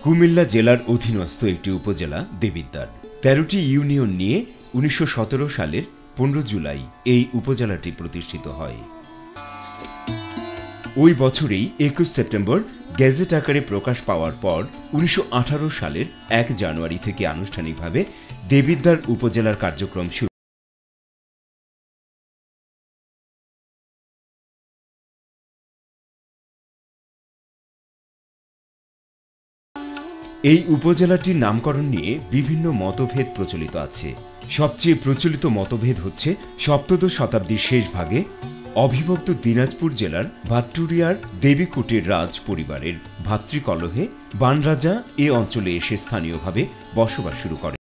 কুমিল্লা জেলার অধীনস্থ একটি উপজেলা দেবিদ্বার। ১৩টি ইউনিয়ন নিয়ে ১৯১৭ সালের ১৫ জুলাই এই উপজেলাটি প্রতিষ্ঠিত হয়। ওই বছরেই ২১ সেপ্টেম্বর গেজেট আকারে প্রকাশ পাওয়ার পর ১৯১৮ সালের ১ জানুয়ারি থেকে আনুষ্ঠানিকভাবে দেবিদ্বার উপজেলার কার্যক্রম শুরু। এই উপজেলাটির নামকরণ নিয়ে বিভিন্ন মতভেদ প্রচলিত আছে। সবচেয়ে প্রচলিত মতভেদ হচ্ছে সপ্তদশ শতাব্দীর শেষ ভাগে অবিভক্ত দিনাজপুর জেলার ভাট্টুরিয়ার দেবীকোটের রাজ পরিবারের ভাতৃকলহে বানরাজা এ অঞ্চলে এসে স্থানীয়ভাবে বসবাস শুরু করে।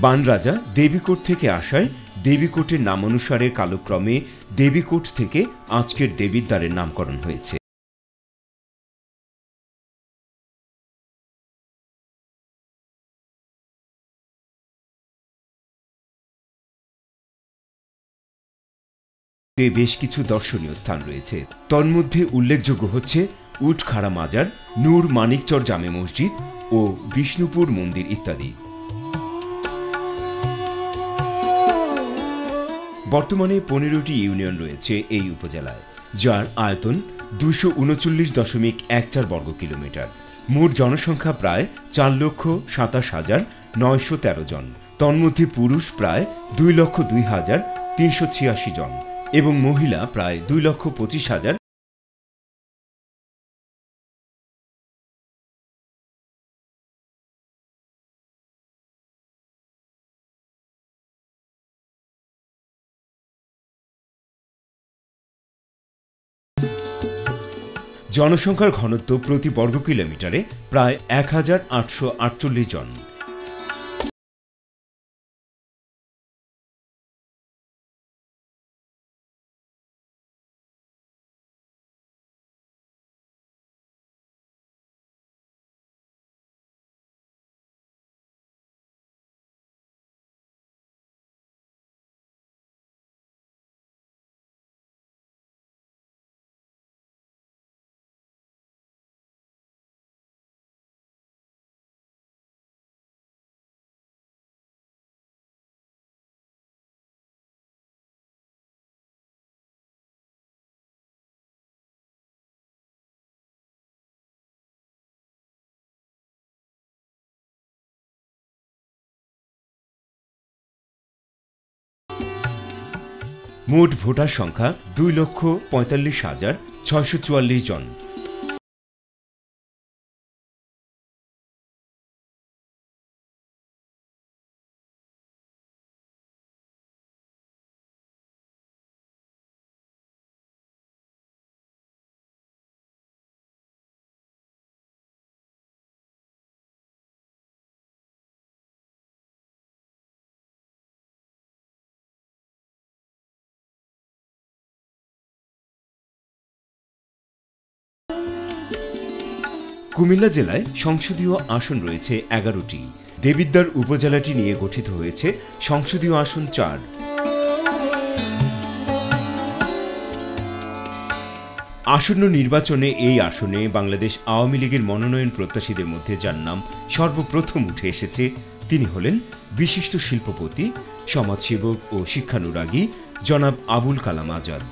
বানরাজা দেবীকোট থেকে আসায় দেবীকোটের নামানুসারে কালক্রমে দেবীকোট থেকে আজকের দেবিদ্বারের নামকরণ হয়েছে। বেশ কিছু দর্শনীয় স্থান রয়েছে। তন্মধ্যে উল্লেখযোগ্য হচ্ছে উটখাড়া মাজার, নূর মানিকচর জামে মসজিদ ও বিষ্ণুপুর মন্দির ইত্যাদি। বর্তমানে ১৫টি ইউনিয়ন রয়েছে এই উপজেলায়, যার আয়তন ২৩৯.১৪ বর্গ কিলোমিটার। মোট জনসংখ্যা প্রায় ৪,২৭,৯১৩ জন। তন্মধ্যে পুরুষ প্রায় ২,০২,৩৮৬ জন এবং মহিলা প্রায় ২,২৫,০০০। জনসংখ্যার ঘনত্ব প্রতি বর্গ কিলোমিটারে প্রায় ১,৮৪৮ জন। মোট ভোটার সংখ্যা ২,৪৫,৬৪৪ জন। কুমিল্লা জেলায় সংসদীয় আসন রয়েছে ১১টি। দেবিদ্বার উপজেলাটি নিয়ে গঠিত হয়েছে সংসদীয় আসন ৪। আসন্ন নির্বাচনে এই আসনে বাংলাদেশ আওয়ামী লীগের মনোনয়ন প্রত্যাশীদের মধ্যে যার নাম সর্বপ্রথম উঠে এসেছে তিনি হলেন বিশিষ্ট শিল্পপতি, সমাজসেবক ও শিক্ষানুরাগী জনাব আবুল কালাম আজাদ।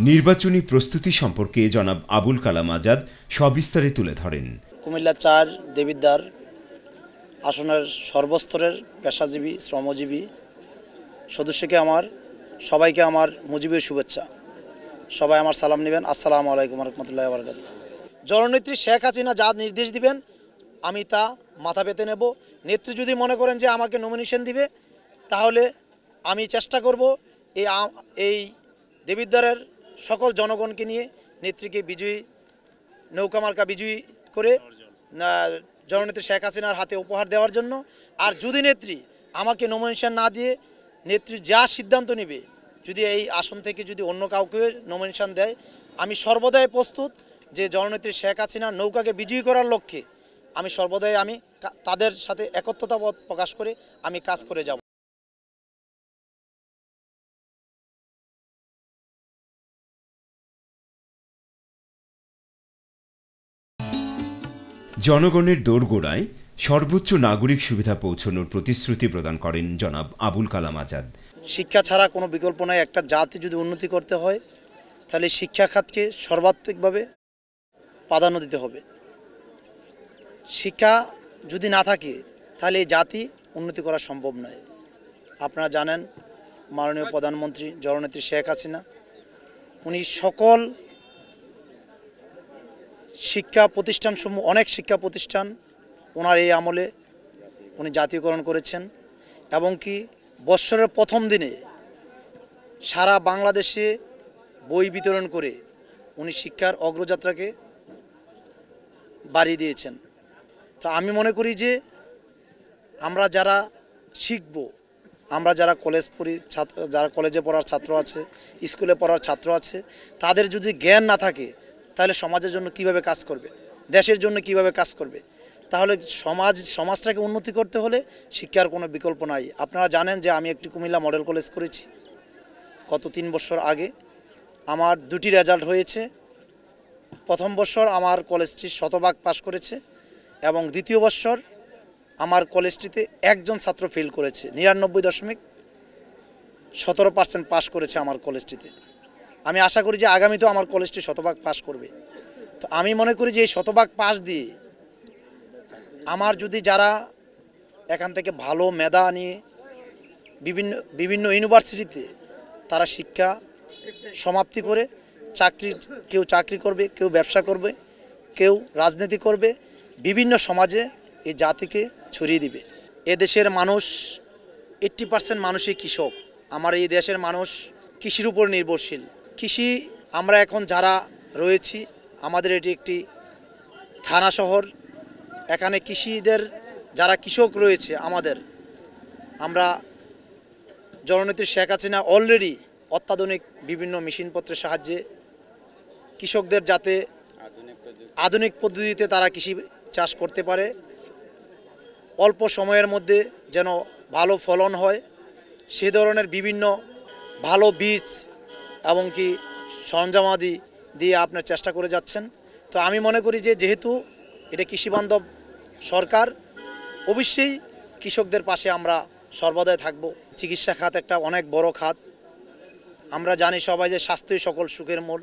নির্বাচনী প্রস্তুতি সম্পর্কে জনাব আবুল কালাম আজাদ সবিস্তারে তুলে ধরেন। কুমিল্লা ৪ দেবিদ্বার আসনের সর্বস্তরের পেশাজীবী, শ্রমজীবী সদস্যকে সবাইকে আমার মুজিবের শুভেচ্ছা। সবাই আমার সালাম নেবেন। আসসালামু আলাইকুম রহমতুল্লাহি ওয়া বারাকাতুহু। জননেত্রী শেখ হাসিনা যা নির্দেশ দিবেন আমি তা মাথা পেতে নেব। নেত্রী যদি মনে করেন যে আমাকে নমিনেশন দিবে, তাহলে আমি চেষ্টা করব এই দেবিদ্বারের সকল জনগণকে নিয়ে নেত্রীকে বিজয়ী, নৌকা মার্কা বিজয়ী করে জননেত্রী শেখ হাসিনার হাতে উপহার দেওয়ার জন্য। আর যদি নেত্রী আমাকে নমিনেশন না দিয়ে নেত্রী যা সিদ্ধান্ত নেবে, যদি এই আসন থেকে যদি অন্য কাউকে নমিনেশন দেয়, আমি সর্বদাই প্রস্তুত যে জননেত্রী শেখ হাসিনার নৌকাকে বিজয়ী করার লক্ষ্যে আমি সর্বদাই তাদের সাথে একত্রতাবোধ প্রকাশ করে আমি কাজ করে যাব। জনগণের দোরগোড়ায় সর্বোচ্চ নাগরিক সুবিধা পৌঁছানোর প্রতিশ্রুতি প্রদান করেন জনাব আবুল কালাম আজাদ। শিক্ষা ছাড়া কোনো বিকল্প নাই। একটা জাতি যদি উন্নতি করতে হয়, তাহলে শিক্ষা খাতকে সর্বাত্মকভাবে প্রাধান্য দিতে হবে। শিক্ষা যদি না থাকে, তাহলে এই জাতি উন্নতি করা সম্ভব নয়। আপনারা জানেন, মাননীয় প্রধানমন্ত্রী জননেত্রী শেখ হাসিনা, উনি সকল শিক্ষা প্রতিষ্ঠানসমূহ, অনেক শিক্ষা প্রতিষ্ঠান ওনার এই আমলে উনি জাতীয়করণ করেছেন, এবং কি বৎসরের প্রথম দিনে সারা বাংলাদেশে বই বিতরণ করে উনি শিক্ষার অগ্রযাত্রাকে বাড়িয়ে দিয়েছেন। তো আমি মনে করি যে আমরা যারা শিখব, আমরা যারা কলেজ পড়ি, যারা কলেজে পড়ার ছাত্র আছে, স্কুলে পড়ার ছাত্র আছে, তাদের যদি জ্ঞান না থাকে, তাহলে সমাজের জন্য কিভাবে কাজ করবে, দেশের জন্য কিভাবে কাজ করবে? তাহলে সমাজটাকে উন্নতি করতে হলে শিক্ষার কোনো বিকল্প নাই। আপনারা জানেন যে আমি একটি কুমিল্লা মডেল কলেজ করেছি গত 3 বছর আগে। আমার 2টি রেজাল্ট হয়েছে। প্রথম বছর আমার কলেজটি শতভাগ পাশ করেছে, এবং দ্বিতীয় বছর আমার কলেজটিতে একজন ছাত্র ফেল করেছে, 99.17% পাশ করেছে আমার কলেজটিতে। আমি আশা করি যে আগামীতেও আমার কলেজটি শতভাগ পাশ করবে। তো আমি মনে করি যে এই শতভাগ পাশ দিয়ে আমার যদি যারা এখান থেকে ভালো মেধা নিয়ে বিভিন্ন ইউনিভার্সিটিতে তারা শিক্ষা সমাপ্তি করে কেউ চাকরি করবে, কেউ ব্যবসা করবে, কেউ রাজনীতি করবে, বিভিন্ন সমাজে এই জাতিকে ছড়িয়ে দিবে। এদেশের মানুষ 80% মানুষই কৃষক। আমার এই দেশের মানুষ কৃষির উপর নির্ভরশীল। কৃষি, আমরা এখন যারা রয়েছি, আমাদের এটি একটি থানা শহর। এখানে কৃষিদের যারা কৃষক রয়েছে আমরা জননেত্রী শেখ হাসিনা অলরেডি অত্যাধুনিক বিভিন্ন মেশিনপত্রের সাহায্যে কৃষকদের যাতে আধুনিক পদ্ধতিতে তারা কৃষি চাষ করতে পারে, অল্প সময়ের মধ্যে যেন ভালো ফলন হয়, সে ধরনের বিভিন্ন ভালো বীজ এবং কি সরঞ্জামাদি দিয়ে আপনার চেষ্টা করে যাচ্ছেন। তো আমি মনে করি যে যেহেতু এটা কৃষিবান্ধব সরকার, অবশ্যই কৃষকদের পাশে আমরা সর্বদাই থাকব। চিকিৎসা খাত একটা অনেক বড় খাত। আমরা জানি সবাই যে স্বাস্থ্যই সকল সুখের মূল।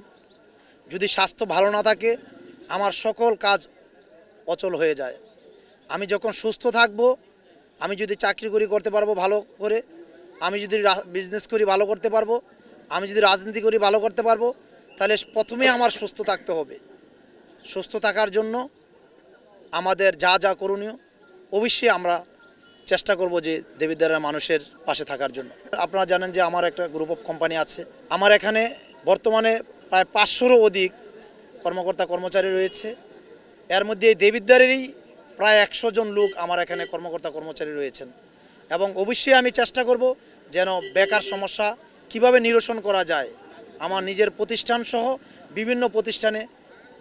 যদি স্বাস্থ্য ভালো না থাকে, আমার সকল কাজ অচল হয়ে যায়। আমি যখন সুস্থ থাকব, আমি যদি চাকরি করতে পারবো ভালো করে, আমি যদি বিজনেস করি ভালো করতে পারবো, আমি যদি রাজনীতি করি ভালো করতে পারবো, তাহলে প্রথমে আমার সুস্থ থাকতে হবে। সুস্থ থাকার জন্য আমাদের যা যা করণীয়, অবশ্যই আমরা চেষ্টা করব যে দেবিদ্বারের মানুষের পাশে থাকার জন্য। আপনারা জানেন যে আমার একটা গ্রুপ অফ কোম্পানি আছে। আমার এখানে বর্তমানে প্রায় 500-রও অধিক কর্মকর্তা কর্মচারী রয়েছে। এর মধ্যে এই দেবিদ্বারেরই প্রায় 100 জন লোক আমার এখানে কর্মকর্তা কর্মচারী রয়েছেন। এবং অবশ্যই আমি চেষ্টা করব যেন বেকার সমস্যা কিভাবে নিরসন করা যায়। আমার নিজের প্রতিষ্ঠান সহ বিভিন্ন প্রতিষ্ঠানে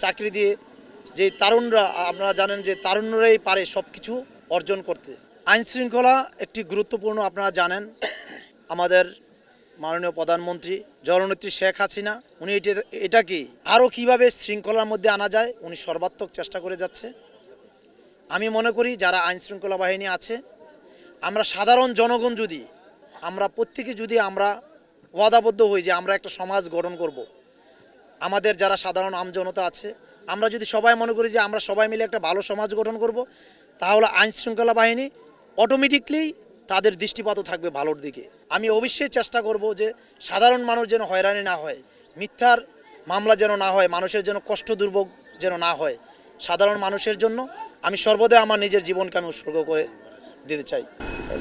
চাকরি দিয়ে যে তারুণরা, আপনারা জানেন যে তারুণরাই পারে সব কিছু অর্জন করতে। আইন শৃঙ্খলা একটি গুরুত্বপূর্ণ, আপনারা জানেন আমাদের মাননীয় প্রধানমন্ত্রী জননেত্রী শেখ হাসিনা উনি এটাকে আরও কীভাবে শৃঙ্খলার মধ্যে আনা যায় উনি সর্বাত্মক চেষ্টা করে যাচ্ছে। আমি মনে করি যারা আইন শৃঙ্খলা বাহিনী আছে, আমরা সাধারণ জনগণ যদি আমরা প্রত্যেকে যদি আমরা ওয়াদাবদ্ধ হই যে আমরা একটা সমাজ গঠন করব, আমাদের যারা সাধারণ আমজনতা আছে আমরা যদি সবাই মনে করি যে আমরা সবাই মিলে একটা ভালো সমাজ গঠন করব, তাহলে আইন শৃঙ্খলা বাহিনী অটোমেটিকলি তাদের দৃষ্টিপাতও থাকবে ভালোর দিকে। আমি অবশ্যই চেষ্টা করব যে সাধারণ মানুষ যেন হয়রানি না হয়, মিথ্যার মামলা যেন না হয়, মানুষের যেন কষ্ট দুর্ভোগ যেন না হয়, সাধারণ মানুষের জন্য আমি সর্বদাই আমার নিজের জীবনকে আমি উৎসর্গ করে দিতে চাই।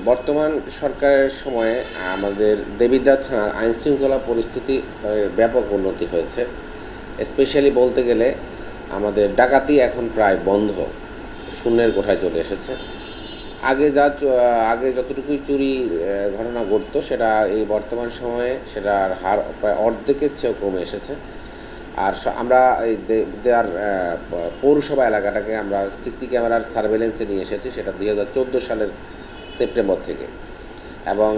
বর্তমান সরকারের সময়ে আমাদের দেবিদ্বার থানার আইনশৃঙ্খলা পরিস্থিতি ব্যাপক উন্নতি হয়েছে। স্পেশালি বলতে গেলে আমাদের ডাকাতি এখন প্রায় বন্ধ, শূন্যের কোঠায় চলে এসেছে। আগে যতটুকুই চুরি ঘটনা ঘটতো সেটা এই বর্তমান সময়ে সেটার হার প্রায় অর্ধেকের চেয়েও কমে এসেছে। আর আমরা এই দেওয়ার পৌরসভা এলাকাটাকে আমরা সিসি ক্যামেরার সার্ভেলেন্সে নিয়ে এসেছি, সেটা 2014 সালের সেপ্টেম্বর থেকে। এবং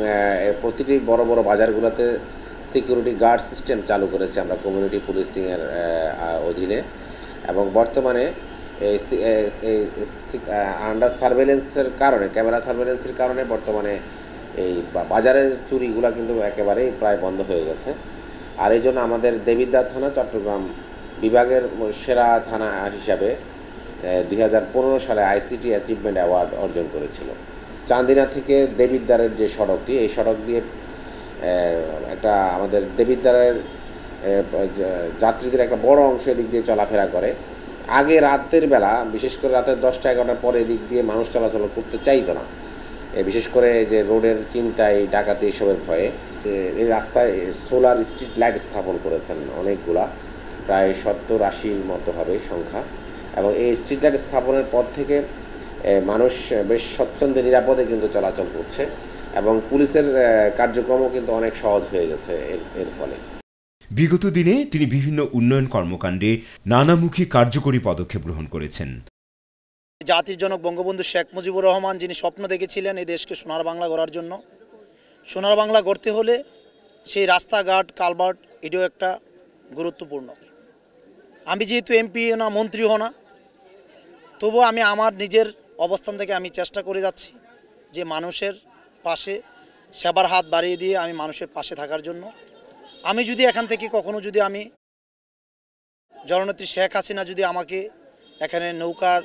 প্রতিটি বড় বড় বাজারগুলোতে সিকিউরিটি গার্ড সিস্টেম চালু করেছি আমরা কমিউনিটি পুলিশিংয়ের অধীনে। এবং বর্তমানে এই আন্ডার সার্ভেলেন্সের কারণে, ক্যামেরা সার্ভেলেন্সের কারণে বর্তমানে এই বাজারের চুরিগুলো কিন্তু একেবারেই প্রায় বন্ধ হয়ে গেছে। আর এই জন্য আমাদের দেবিদ্বার থানা চট্টগ্রাম বিভাগের সেরা থানা হিসাবে 2015 সালে আইসিটি অ্যাচিভমেন্ট অ্যাওয়ার্ড অর্জন করেছিল। চান্দিনা থেকে দেবিদ্বারের যে সড়কটি, এই সড়ক দিয়ে একটা আমাদের দেবিদ্বারের যাত্রীদের একটা বড় অংশ এদিক দিয়ে চলাফেরা করে। আগে রাতের বেলা, বিশেষ করে রাতের 10টা-11টার পরে এদিক দিয়ে মানুষ চলাচল করতে চাইতো না, বিশেষ করে যে রোডের চিন্তায়, ডাকাতি এসবের ভয়ে। এই রাস্তায় সোলার স্ট্রিট লাইট স্থাপন করেছেন অনেকগুলা, প্রায় 70-80-র মতো হবে সংখ্যা। এবং এই স্ট্রিট লাইট স্থাপনের পর থেকে মানুষ বেশ স্বচ্ছন্দে নিরাপদে কিন্তু চলাচল করছে এবং পুলিশের কার্যক্রমও কিন্তু অনেক সহজ হয়ে গেছে এর ফলে। বিগত দিনে তিনি বিভিন্ন উন্নয়ন কর্মকাণ্ডে নানামুখী কার্যকরী পদক্ষেপ গ্রহণ করেছেন। জাতির জনক বঙ্গবন্ধু শেখ মুজিবুর রহমান যিনি স্বপ্ন দেখেছিলেন এই দেশকে সোনার বাংলা গড়ার জন্য, সোনার বাংলা গড়তে হলে সেই রাস্তাঘাট, কালভার্ট এটাও একটা গুরুত্বপূর্ণ। আমি যেহেতু এমপি না, মন্ত্রীও না, তবুও আমি আমার নিজের অবস্থান থেকে আমি চেষ্টা করে যাচ্ছি যে মানুষের পাশে সেবার হাত বাড়িয়ে দিয়ে আমি মানুষের পাশে থাকার জন্য। আমি যদি এখান থেকে কখনো যদি আমি জননেত্রী শেখ হাসিনা যদি আমাকে এখানে নৌকার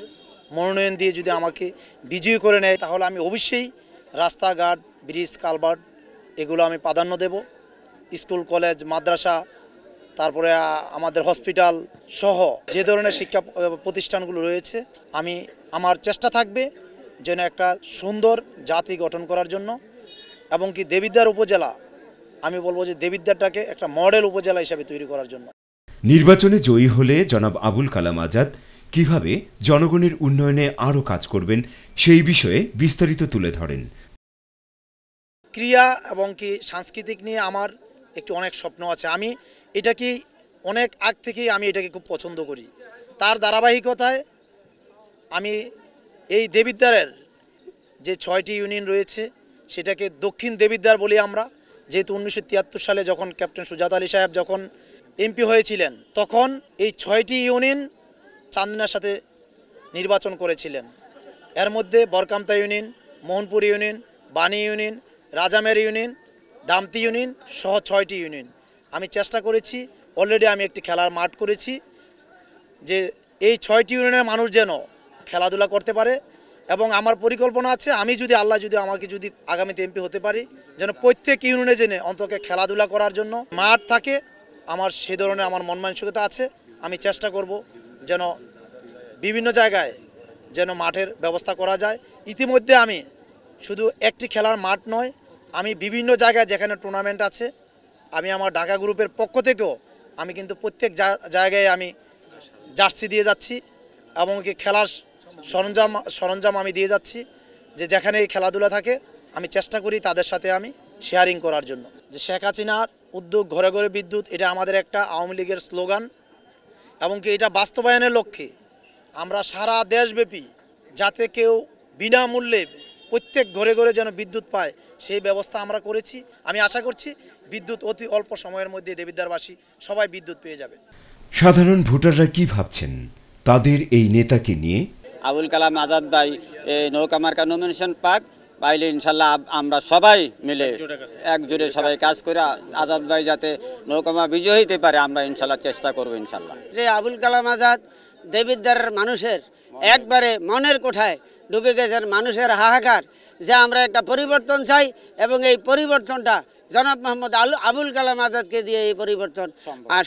মনোনয়ন দিয়ে যদি আমাকে বিজয়ী করে নেয়, তাহলে আমি অবশ্যই রাস্তাঘাট, ব্রিজ, কালভার্ট এগুলো আমি প্রাধান্য দেব। স্কুল, কলেজ, মাদ্রাসা, তারপরে আমাদের হসপিটাল সহ যে ধরনের শিক্ষা প্রতিষ্ঠানগুলো রয়েছে, আমি আমার চেষ্টা থাকবে যেন একটা সুন্দর জাতি গঠন করার জন্য। এবং কি দেবিদ্বার উপজেলা, আমি বলবো যে দেবিদ্বারটাকে একটা মডেল উপজেলা হিসাবে তৈরি করার জন্য। নির্বাচনে জয়ী হলে জনাব আবুল কালাম আজাদ কিভাবে জনগণের উন্নয়নে আরও কাজ করবেন সেই বিষয়ে বিস্তারিত তুলে ধরেন। ক্রিয়া এবং কি সাংস্কৃতিক নিয়ে আমার একটু অনেক স্বপ্ন আছে। আমি এটাকে অনেক আগ থেকেই আমি এটাকে খুব পছন্দ করি। তার ধারাবাহিকতায় আমি এই দেবিদ্বারের যে 6টি ইউনিয়ন রয়েছে সেটাকে দক্ষিণ দেবিদ্বার বলি আমরা। যেহেতু 1973 সালে যখন ক্যাপ্টেন সুজাত আলী সাহেব যখন এমপি হয়েছিলেন, তখন এই 6টি ইউনিয়ন চান্দিনার সাথে নির্বাচন করেছিলেন। এর মধ্যে বরকামতা ইউনিয়ন, মোহনপুর ইউনিয়ন, বাণী ইউনিয়ন, রাজামের ইউনিয়ন, দামতি ইউনিয়ন সহ 6টি ইউনিয়ন। আমি চেষ্টা করেছি, অলরেডি আমি একটি খেলার মাঠ করেছি, যে এই 6টি ইউনিয়নের মানুষ যেন খেলাধুলা করতে পারে। এবং আমার পরিকল্পনা আছে, আমি যদি আল্লাহ যদি আমাকে যদি আগামীতে এমপি হতে পারি, যেন প্রত্যেক ইউনিয়নে জেনে অন্তত খেলাধুলা করার জন্য মাঠ থাকে। আমার সে ধরনের আমার মন মানসিকতা আছে। আমি চেষ্টা করব যেন বিভিন্ন জায়গায় যেন মাঠের ব্যবস্থা করা যায়। ইতিমধ্যে আমি শুধু একটি খেলার মাঠ নয়, আমি বিভিন্ন জায়গায় যেখানে টুর্নামেন্ট আছে, আমি আমার ঢাকা গ্রুপের পক্ষ থেকেও আমি কিন্তু প্রত্যেক জায়গায় আমি জার্সি দিয়ে যাচ্ছি এবং কি খেলার সরঞ্জাম আমি দিয়ে যাচ্ছি, যে যেখানে এই খেলাধুলা থাকে আমি চেষ্টা করি তাদের সাথে আমি শেয়ারিং করার জন্য। যে শেখ হাসিনার উদ্যোগ ঘরে ঘরে বিদ্যুৎ, এটা আমাদের একটা আওয়ামী লীগের স্লোগান এবং কি এটা বাস্তবায়নের লক্ষ্যে আমরা সারা দেশব্যাপী যাতে কেউ বিনামূল্যে প্রত্যেক ঘরে ঘরে যেন বিদ্যুৎ পায় সেই ব্যবস্থা আমরা করেছি। আমি আশা করছি বিদ্যুৎ অতি অল্প সময়ের মধ্যে দেবিদ্বারবাসী সবাই বিদ্যুৎ পেয়ে যাবে। সাধারণ ভোটাররা কি ভাবছেন তাদের এই নেতাকে নিয়ে? আবুল কালাম আজাদ ভাই এই নৌকা মার্কা নমিনেশন পাক পাইলে ইনশাল্লাহ আমরা সবাই মিলে একজোটে সবাই কাজ করে আজাদ ভাই যাতে নৌকামা বিজয় হইতে পারে আমরা ইনশাল্লাহ চেষ্টা করবো ইনশাল্লাহ। যে আবুল কালাম আজাদ দেবিদ্বারের মানুষের একবারে মনের কোঠায় ঢুকে গেছেন মানুষের হাহাকার যে আমরা একটা পরিবর্তন চাই এবং এই পরিবর্তনটা জনাব মোহাম্মদ আবুল কালাম আজাদকে দিয়ে এই পরিবর্তন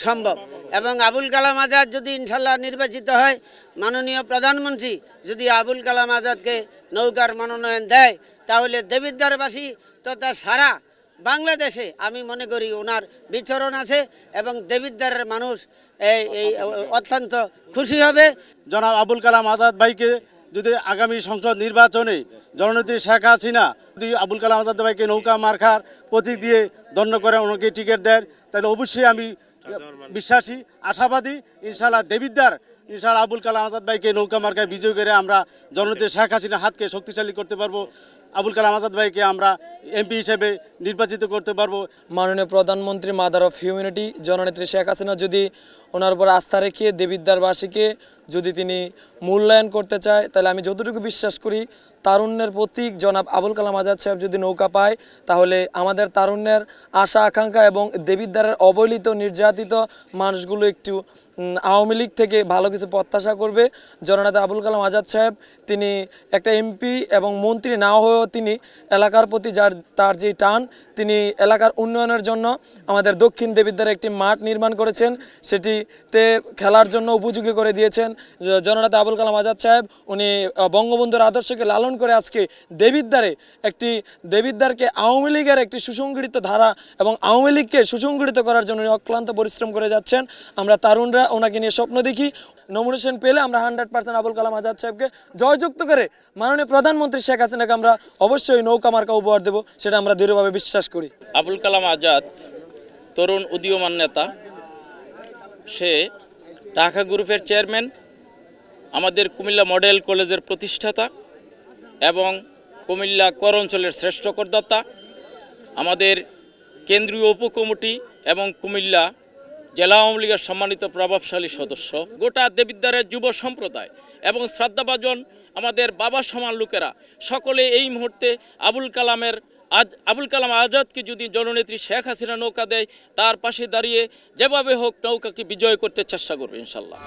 সম্ভব এবং আবুল কালাম আজাদ যদি ইনশাল্লাহ নির্বাচিত হয়, মাননীয় প্রধানমন্ত্রী যদি আবুল কালাম আজাদকে নৌকার মনোনয়ন দেয়, তাহলে দেবিদ্বারবাসী তথা সারা বাংলাদেশে আমি মনে করি ওনার বিচরণ আছে এবং দেবিদ্বারের মানুষ এই অত্যন্ত খুশি হবে। জনাব আবুল কালাম আজাদ ভাইকে যদি আগামী সংসদ নির্বাচনে জননেত্রী শেখ হাসিনা যদি আবুল কালাম আজাদ ভাইকে নৌকা মার্কার প্রতীক দিয়ে দণ্ড করে ওনাকে টিকিট দেন, তাহলে অবশ্যই আমি বিশ্বাসী আশাবাদী ইনশাআল্লাহ দেবিদ্বার ইনশাআল্লাহ আবুল কালাম আজাদ ভাইকে নৌকা মার্কায় বিজয় করে আমরা জননেত্রী শেখ হাসিনার হাতকে শক্তিশালী করতে পারবো। আবুল কালাম আজাদ ভাইকে আমরা এমপি হিসেবে নির্বাচিত করতে পারবো। মাননীয় প্রধানমন্ত্রী মাদার অফ হিউম্যানিটি জননেত্রী শেখ হাসিনা যদি ওনার উপর আস্থা রেখে দেবিদ্বারবাসীকে যদি তিনি মূল্যায়ন করতে চায়, তাহলে আমি যতটুকু বিশ্বাস করি তারুণ্যের প্রতীক জনাব আবুল কালাম আজাদ সাহেব যদি নৌকা পায়, তাহলে আমাদের তারুণ্যের আশা আকাঙ্ক্ষা এবং দেবিদ্বারের অবহেলিত নির্যাতিত মানুষগুলো একটু আওয়ামী লীগ থেকে ভালো কিছু প্রত্যাশা করবে। জননেতা আবুল কালাম আজাদ সাহেব তিনি একটা এমপি এবং মন্ত্রী না হয়েও তিনি এলাকার প্রতি তার যে টান, তিনি এলাকার উন্নয়নের জন্য আমাদের দক্ষিণ দেবিদ্বারে একটি মাঠ নির্মাণ করেছেন, সেটিতে খেলার জন্য উপযোগী করে দিয়েছেন। জননেতা আবুল কালাম আজাদ সাহেব উনি বঙ্গবন্ধুর আদর্শকে লালন করে আজকে দেবিদ্বারকে আওয়ামী লীগের একটি সুসংগঠিত ধারা এবং আওয়ামী লীগকে সুসংগঠিত করার জন্য অক্লান্ত পরিশ্রম করে যাচ্ছেন। আমরা তারুণরা ওনাকে নিয়ে স্বপ্ন দেখি, নমিনেশন পেলে আমরা 100% আবুল কালাম আজাদ সাহেবকে জয়যুক্ত করে মাননীয় প্রধানমন্ত্রী শেখ হাসিনাকে আমরা অবশ্যই নৌকা মার্কা উপহার দেব, সেটা আমরা দৃঢ়ভাবে বিশ্বাস করি। আবুল কালাম আজাদ তরুণ উদীয়মান নেতা, সে ঢাকা গ্রুপের চেয়ারম্যান, আমাদের কুমিল্লা মডেল কলেজের প্রতিষ্ঠাতা এবং কুমিল্লা কর অঞ্চলের শ্রেষ্ঠ করদাতা, আমাদের কেন্দ্রীয় উপকমিটি এবং কুমিল্লা জেলা আওয়ামী লীগের সম্মানিত প্রভাবশালী সদস্য, গোটা দেবিদ্বারের যুব সম্প্রদায় এবং শ্রদ্ধাভাজন আমাদের বাবা সমান লোকেরা সকলে এই মুহূর্তে আবুল কালাম আজাদকে যদি জননেত্রী শেখ হাসিনা নৌকা দেয়, তার পাশে দাঁড়িয়ে যেভাবে হোক নৌকাকে বিজয় করতে চেষ্টা করবে ইনশাল্লাহ।